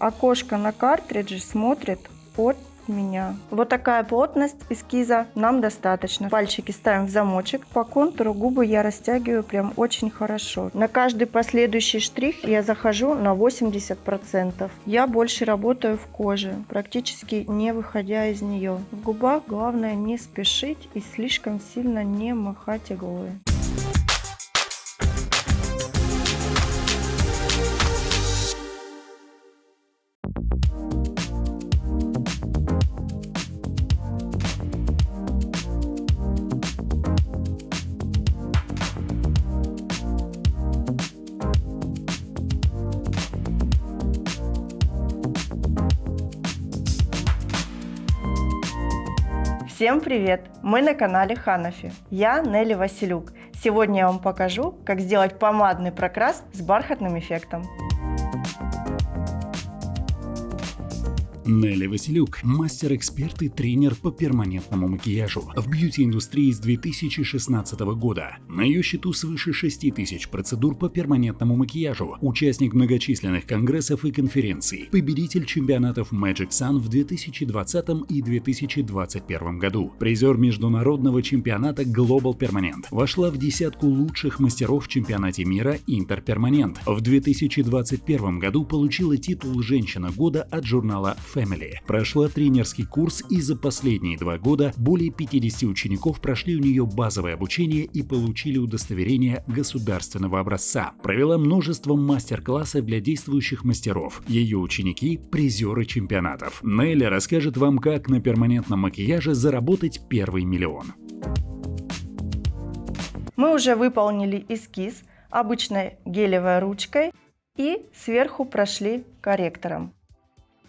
Окошко на картридже смотрит от меня. Вот такая плотность эскиза нам достаточно. Пальчики ставим в замочек. По контуру губы я растягиваю прям очень хорошо. На каждый последующий штрих я захожу на 80%. Я больше работаю в коже, практически не выходя из нее. В губах главное не спешить и слишком сильно не махать иглой. Всем привет! Мы на канале Ханафи. Я Нелли Василюк. Сегодня я вам покажу, как сделать помадный прокрас с бархатным эффектом. Нелли Василюк – мастер-эксперт и тренер по перманентному макияжу в бьюти-индустрии с 2016 года. На ее счету свыше 6000 процедур по перманентному макияжу, участник многочисленных конгрессов и конференций, победитель чемпионатов Magic Sun в 2020 и 2021 году, призер международного чемпионата Global Permanent, вошла в десятку лучших мастеров в чемпионате мира Интерперманент. В 2021 году получила титул «Женщина года» от журнала Family. Прошла тренерский курс, и за последние 2 года более 50 учеников прошли у нее базовое обучение и получили удостоверение государственного образца. Провела множество мастер-классов для действующих мастеров. Ее ученики – призеры чемпионатов. Нелли расскажет вам, как на перманентном макияже заработать первый миллион. Мы уже выполнили эскиз обычной гелевой ручкой и сверху прошли корректором.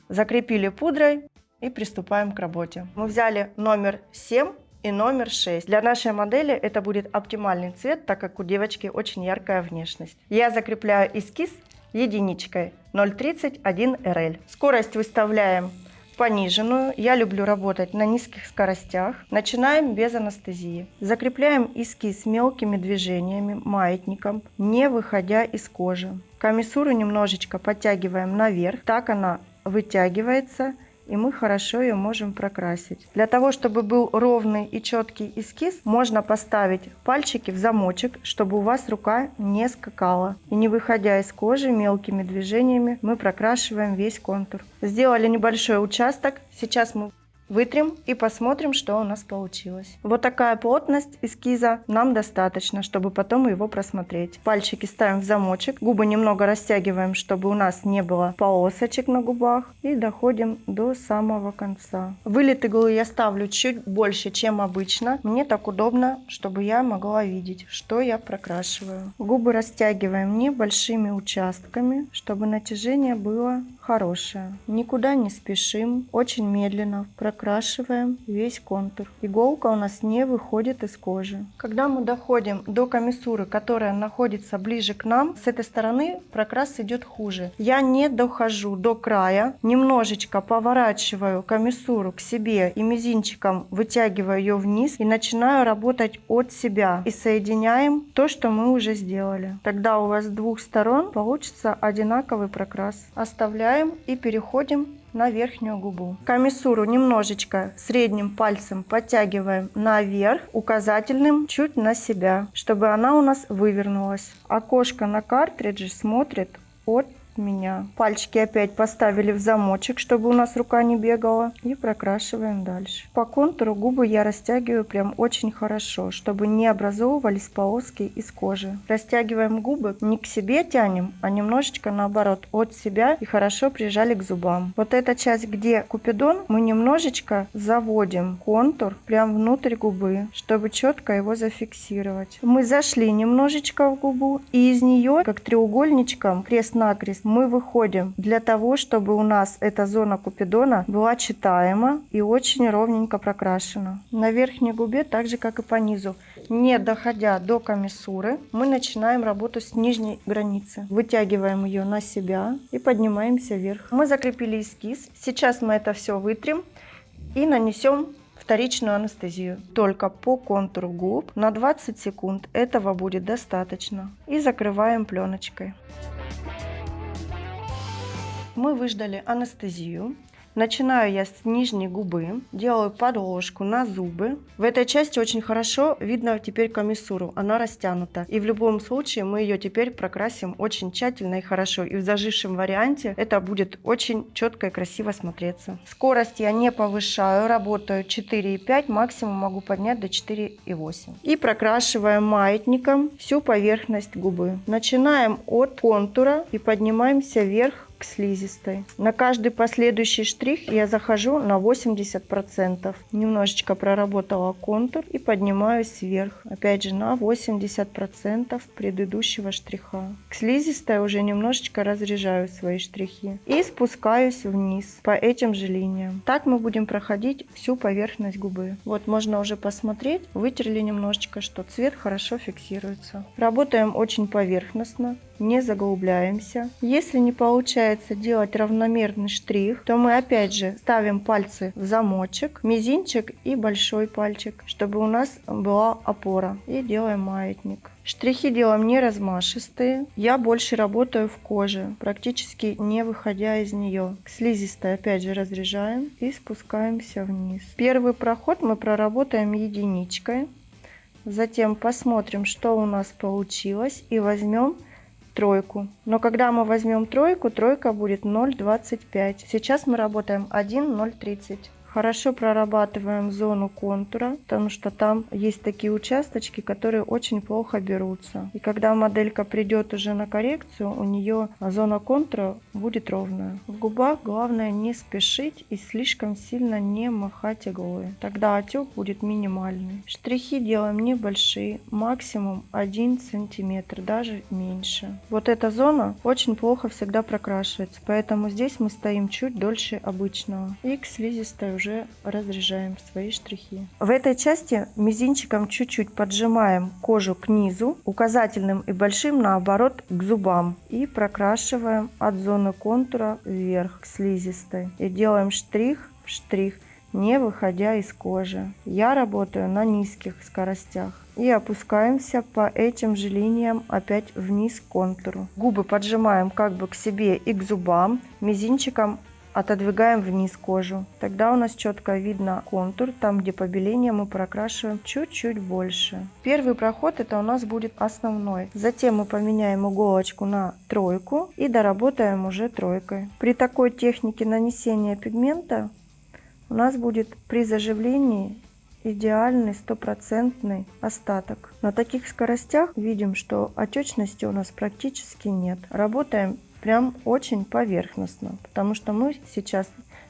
Закрепили пудрой и приступаем к работе. Мы взяли номер 7 и номер 6. Для нашей модели это будет оптимальный цвет, так как у девочки очень яркая внешность. Я закрепляю эскиз единичкой 0,31 РЛ. Скорость выставляем пониженную. Я люблю работать на низких скоростях. Начинаем без анестезии. Закрепляем эскиз мелкими движениями, маятником, не выходя из кожи. Комиссуру немножечко подтягиваем наверх. Так она вытягивается, и мы хорошо ее можем прокрасить. Для того, чтобы был ровный и четкий эскиз, можно поставить пальчики в замочек, чтобы у вас рука не скакала. И не выходя из кожи, мелкими движениями мы прокрашиваем весь контур. Сделали небольшой участок. Сейчас мы вытрем и посмотрим, что у нас получилось. Вот такая плотность эскиза нам достаточно, чтобы потом его просмотреть. Пальчики ставим в замочек, губы немного растягиваем, чтобы у нас не было полосочек на губах, и доходим до самого конца. Вылет иглы я ставлю чуть больше, чем обычно. Мне так удобно, чтобы я могла видеть, что я прокрашиваю. Губы растягиваем небольшими участками, чтобы натяжение было хорошее. Никуда не спешим, очень медленно прокрашиваем весь контур. Иголка у нас не выходит из кожи. Когда мы доходим до комиссуры, которая находится ближе к нам, с этой стороны прокрас идет хуже. Я не дохожу до края, немножечко поворачиваю комиссуру к себе и мизинчиком вытягиваю ее вниз и начинаю работать от себя. И соединяем то, что мы уже сделали. Тогда у вас с двух сторон получится одинаковый прокрас. Оставляем и переходим на верхнюю губу. Комиссуру немножечко средним пальцем подтягиваем наверх, указательным чуть на себя, чтобы она у нас вывернулась. Окошко на картридже смотрит от меня. Пальчики опять поставили в замочек, чтобы у нас рука не бегала, и прокрашиваем дальше. По контуру губы я растягиваю прям очень хорошо, чтобы не образовывались полоски из кожи. Растягиваем губы, не к себе тянем, а немножечко наоборот от себя, и хорошо прижали к зубам. Вот эта часть, где купидон, мы немножечко заводим контур прям внутрь губы, чтобы четко его зафиксировать. Мы зашли немножечко в губу, и из нее, как треугольничком, крест-накрест, мы выходим для того, чтобы у нас эта зона купидона была читаема и очень ровненько прокрашена. На верхней губе, так же как и по низу, не доходя до комиссуры, мы начинаем работу с нижней границы. Вытягиваем ее на себя и поднимаемся вверх. Мы закрепили эскиз. Сейчас мы это все вытрем и нанесем вторичную анестезию. Только по контуру губ на 20 секунд этого будет достаточно. И закрываем пленочкой. Мы выждали анестезию. Начинаю я с нижней губы, делаю подложку на зубы. В этой части очень хорошо видно теперь комиссуру, она растянута. И в любом случае мы ее теперь прокрасим очень тщательно и хорошо. И в зажившем варианте это будет очень четко и красиво смотреться. Скорость я не повышаю, работаю 4,5, максимум могу поднять до 4,8. И прокрашиваем маятником всю поверхность губы. Начинаем от контура и поднимаемся вверх к слизистой. На каждый последующий штрих я захожу на 80%. Немножечко проработала контур и поднимаюсь вверх. Опять же на 80% предыдущего штриха. К слизистой уже немножечко разрежаю свои штрихи. И спускаюсь вниз по этим же линиям. Так мы будем проходить всю поверхность губы. Вот можно уже посмотреть. Вытерли немножечко, что цвет хорошо фиксируется. Работаем очень поверхностно. Не заглубляемся. Если не получается делать равномерный штрих, то мы опять же ставим пальцы в замочек, мизинчик и большой пальчик, чтобы у нас была опора. И делаем маятник. Штрихи делаем не размашистые. Я больше работаю в коже, практически не выходя из нее. К слизистой опять же разрежаем и спускаемся вниз. Первый проход мы проработаем единичкой. Затем посмотрим, что у нас получилось, и возьмем тройку. Но когда мы возьмем тройку, тройка будет 0,25. Сейчас мы работаем 1,030. Хорошо прорабатываем зону контура, потому что там есть такие участочки, которые очень плохо берутся. И когда моделька придет уже на коррекцию, у нее зона контура будет ровная. В губах главное не спешить и слишком сильно не махать иглой. Тогда отек будет минимальный. Штрихи делаем небольшие, максимум 1 сантиметр, даже меньше. Вот эта зона очень плохо всегда прокрашивается, поэтому здесь мы стоим чуть дольше обычного. И к слизистой уже разрежаем свои штрихи. В этой части мизинчиком чуть-чуть поджимаем кожу к низу, указательным и большим наоборот к зубам. И прокрашиваем от зоны контура вверх к слизистой. И делаем штрих в штрих, не выходя из кожи. Я работаю на низких скоростях. И опускаемся по этим же линиям опять вниз к контуру. Губы поджимаем как бы к себе и к зубам. Мизинчиком отодвигаем вниз кожу. Тогда у нас четко видно контур. Там, где побеление, мы прокрашиваем чуть-чуть больше. Первый проход это у нас будет основной. Затем мы поменяем иголочку на тройку и доработаем уже тройкой. При такой технике нанесения пигмента у нас будет при заживлении идеальный стопроцентный остаток. На таких скоростях видим, что отечности у нас практически нет. Работаем прям очень поверхностно, потому что мы сейчас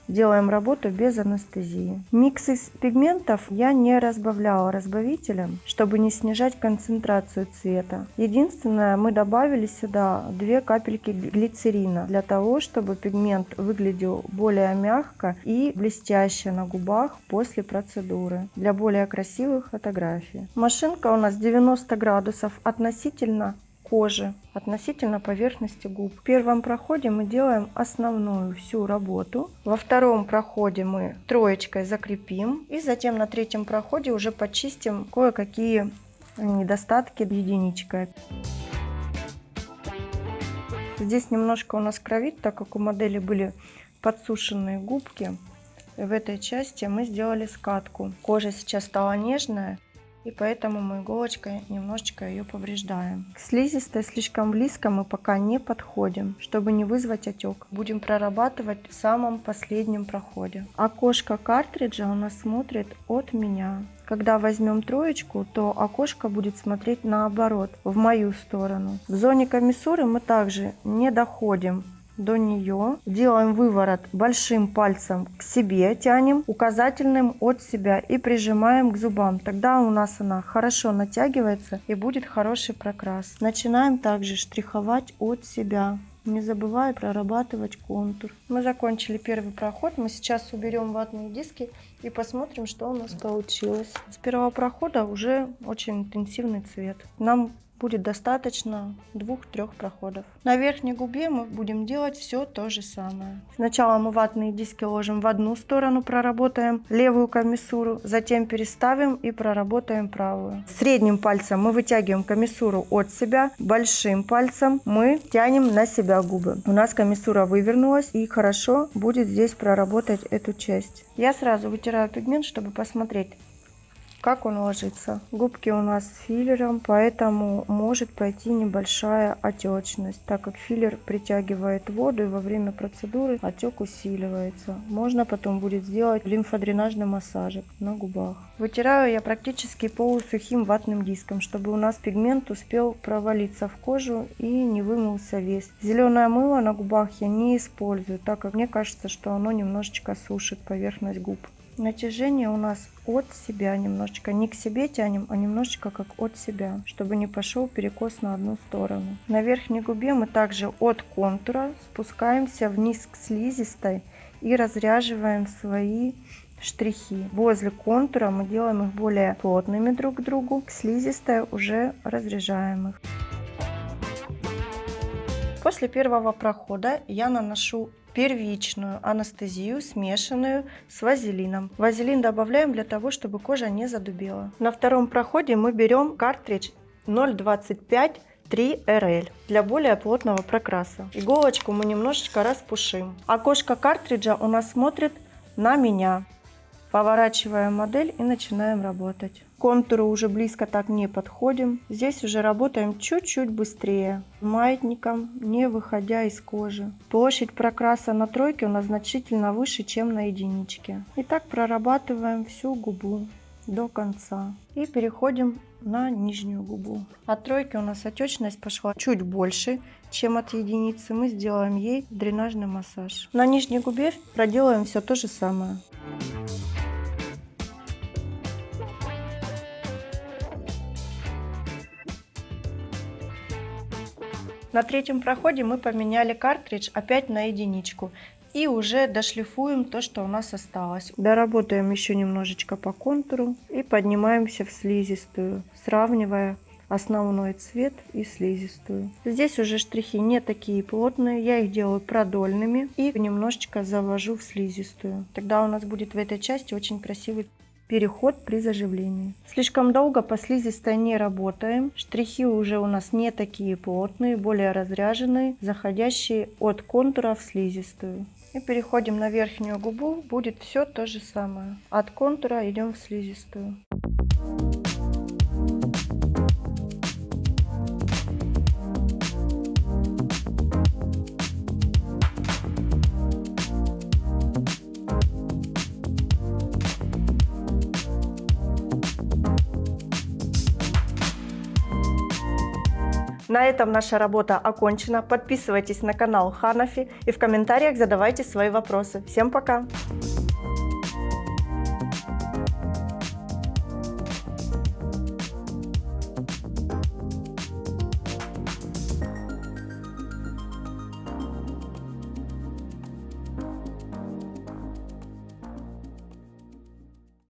делаем работу без анестезии. Микс из пигментов я не разбавляла разбавителем, чтобы не снижать концентрацию цвета. Единственное, мы добавили сюда 2 капельки глицерина для того, чтобы пигмент выглядел более мягко и блестяще на губах после процедуры, для более красивых фотографий. Машинка у нас 90 градусов относительно кожи, относительно поверхности губ. В первом проходе мы делаем основную всю работу. Во втором проходе мы троечкой закрепим. И затем на третьем проходе уже почистим кое-какие недостатки единичкой. Здесь немножко у нас кровит, так как у модели были подсушенные губки. И в этой части мы сделали скатку. Кожа сейчас стала нежная. И поэтому мы иголочкой немножечко ее повреждаем. К слизистой слишком близко мы пока не подходим, чтобы не вызвать отек. Будем прорабатывать в самом последнем проходе. Окошко картриджа у нас смотрит от меня. Когда возьмем троечку, то окошко будет смотреть наоборот, в мою сторону. В зоне комиссуры мы также не доходим до нее, делаем выворот большим пальцем к себе, тянем указательным от себя и прижимаем к зубам. Тогда у нас она хорошо натягивается и будет хороший прокрас. Начинаем также штриховать от себя, не забывая прорабатывать контур. Мы закончили первый проход, мы сейчас уберем ватные диски и посмотрим, что у нас получилось. С первого прохода уже очень интенсивный цвет. Нам будет достаточно 2-3 проходов. На верхней губе мы будем делать все то же самое. Сначала мы ватные диски ложим в одну сторону, проработаем левую комиссуру, затем переставим и проработаем правую. Средним пальцем мы вытягиваем комиссуру от себя, большим пальцем мы тянем на себя губы. У нас комиссура вывернулась, и хорошо будет здесь проработать эту часть. Я сразу вытираю пигмент, чтобы посмотреть, как он ложится. Губки у нас с филлером, поэтому может пойти небольшая отечность, так как филлер притягивает воду, и во время процедуры отек усиливается. Можно потом будет сделать лимфодренажный массажик на губах. Вытираю я практически полусухим ватным диском, чтобы у нас пигмент успел провалиться в кожу и не вымылся весь. Зеленое мыло на губах я не использую, так как мне кажется, что оно немножечко сушит поверхность губ. Натяжение у нас от себя немножечко, не к себе тянем, а немножечко как от себя, чтобы не пошел перекос на одну сторону. На верхней губе мы также от контура спускаемся вниз к слизистой и разряживаем свои штрихи. Возле контура мы делаем их более плотными друг к другу, к слизистой уже разряжаем их. После первого прохода я наношу первичную анестезию, смешанную с вазелином. Вазелин добавляем для того, чтобы кожа не задубела. На втором проходе мы берем картридж 0,25 3RL для более плотного прокраса. Иголочку мы немножечко распушим. Окошко картриджа у нас смотрит на меня. Поворачиваем модель и начинаем работать. К контуру уже близко так не подходим. Здесь уже работаем чуть-чуть быстрее, маятником, не выходя из кожи. Площадь прокраса на тройке у нас значительно выше, чем на единичке. И так прорабатываем всю губу до конца. И переходим на нижнюю губу. От тройки у нас отечность пошла чуть больше, чем от единицы. Мы сделаем ей дренажный массаж. На нижней губе проделаем все то же самое. На третьем проходе мы поменяли картридж опять на единичку и уже дошлифуем то, что у нас осталось. Доработаем еще немножечко по контуру и поднимаемся в слизистую, сравнивая основной цвет и слизистую. Здесь уже штрихи не такие плотные, я их делаю продольными и немножечко завожу в слизистую. Тогда у нас будет в этой части очень красивый переход при заживлении. Слишком долго по слизистой не работаем. Штрихи уже у нас не такие плотные, более разряженные, заходящие от контура в слизистую. И переходим на верхнюю губу. Будет все то же самое. От контура идем в слизистую. На этом наша работа окончена. Подписывайтесь на канал Ханафи и в комментариях задавайте свои вопросы. Всем пока!